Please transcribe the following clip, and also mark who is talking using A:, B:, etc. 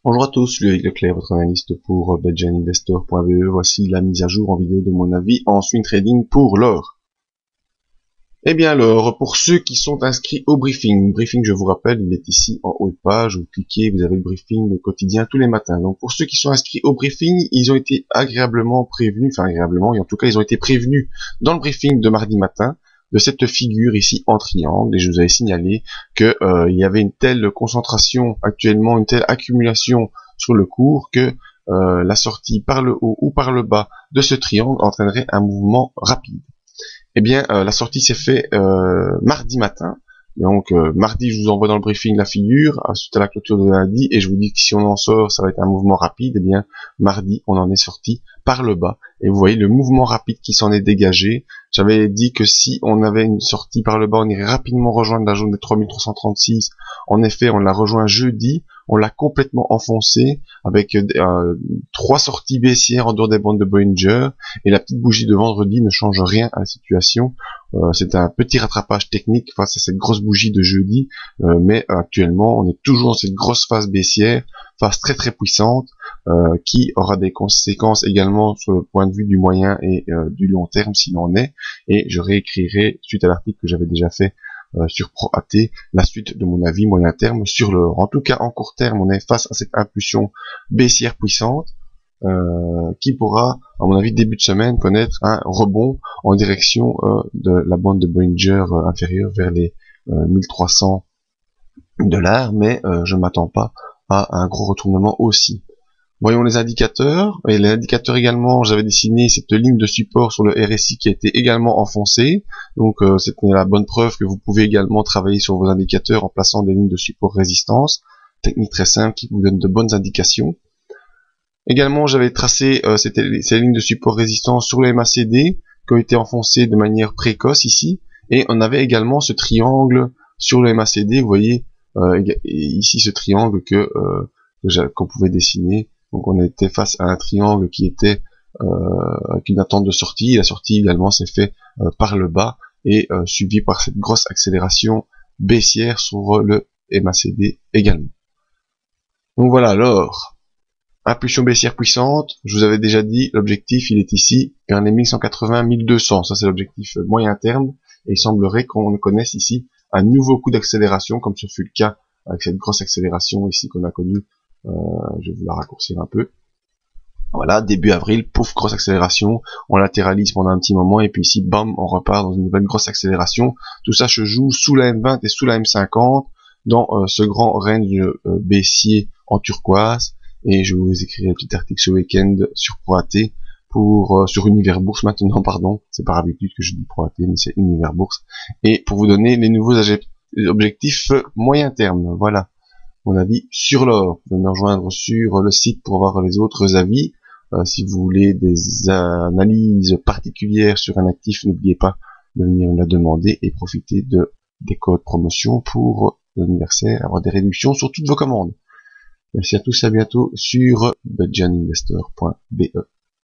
A: Bonjour à tous, Loïc Leclerc, votre analyste pour belgianinvestor.be. Voici la mise à jour en vidéo de mon avis en swing trading pour l'or. Eh bien l'or, pour ceux qui sont inscrits au briefing, je vous rappelle, il est ici en haut de page, vous cliquez, vous avez le briefing quotidien tous les matins. Donc pour ceux qui sont inscrits au briefing, ils ont été agréablement prévenus, et en tout cas ils ont été prévenus dans le briefing de mardi matin de cette figure ici en triangle, et je vous avais signalé que il y avait une telle concentration actuellement, une telle accumulation sur le cours que la sortie par le haut ou par le bas de ce triangle entraînerait un mouvement rapide. Eh bien, la sortie s'est faite mardi matin. Donc mardi, je vous envoie dans le briefing la figure suite à la clôture de lundi, et je vous dis que si on en sort, ça va être un mouvement rapide. Eh bien, mardi, on en est sorti par le bas, et vous voyez le mouvement rapide qui s'en est dégagé. J'avais dit que si on avait une sortie par le bas, on irait rapidement rejoindre la zone des 3336. En effet, on l'a rejoint jeudi, on l'a complètement enfoncé avec 3 sorties baissières en dehors des bandes de Bollinger, et la petite bougie de vendredi ne change rien à la situation. C'est un petit rattrapage technique face à cette grosse bougie de jeudi, mais actuellement on est toujours dans cette grosse phase baissière, phase très très puissante, qui aura des conséquences également sur le point de vue du moyen et du long terme s'il en est, et je réécrirai suite à l'article que j'avais déjà fait sur ProAT la suite de mon avis moyen terme sur l'or. En tout cas en court terme on est face à cette impulsion baissière puissante, qui pourra, à mon avis, début de semaine, connaître un rebond en direction de la bande de Bollinger inférieure vers les 1300 $, mais je m'attends pas à un gros retournement aussi. Voyons les indicateurs, et les indicateurs également, j'avais dessiné cette ligne de support sur le RSI qui a été également enfoncée, donc c'est la bonne preuve que vous pouvez également travailler sur vos indicateurs en plaçant des lignes de support résistance, technique très simple qui vous donne de bonnes indications. Également, j'avais tracé ces lignes de support résistance sur le MACD qui ont été enfoncées de manière précoce ici, et on avait également ce triangle sur le MACD, vous voyez ici ce triangle qu'on pouvait dessiner. Donc on était face à un triangle qui était avec une attente de sortie. La sortie également s'est faite par le bas et suivie par cette grosse accélération baissière sur le MACD également. Donc voilà, alors impulsion baissière puissante, je vous avais déjà dit, l'objectif il est ici, vers les 1180-1200, ça c'est l'objectif moyen terme, et il semblerait qu'on connaisse ici un nouveau coup d'accélération, comme ce fut le cas avec cette grosse accélération ici qu'on a connue, je vais vous la raccourcir un peu. Voilà, début avril, pouf, grosse accélération, on latéralise pendant un petit moment, et puis ici, bam, on repart dans une nouvelle grosse accélération. Tout ça se joue sous la M20 et sous la M50, dans ce grand range baissier en turquoise, et je vous écrirai un petit article ce week-end sur ProAT, sur Univers Bourse maintenant, pardon, c'est par habitude que je dis ProAT, mais c'est Univers Bourse, et pour vous donner les nouveaux objectifs moyen terme, voilà mon avis sur l'or. Vous pouvez me rejoindre sur le site pour voir les autres avis. Si vous voulez des analyses particulières sur un actif, n'oubliez pas de venir me la demander et profiter des codes promotion pour l'anniversaire, avoir des réductions sur toutes vos commandes. Merci à tous, à bientôt sur belgianinvestor.be.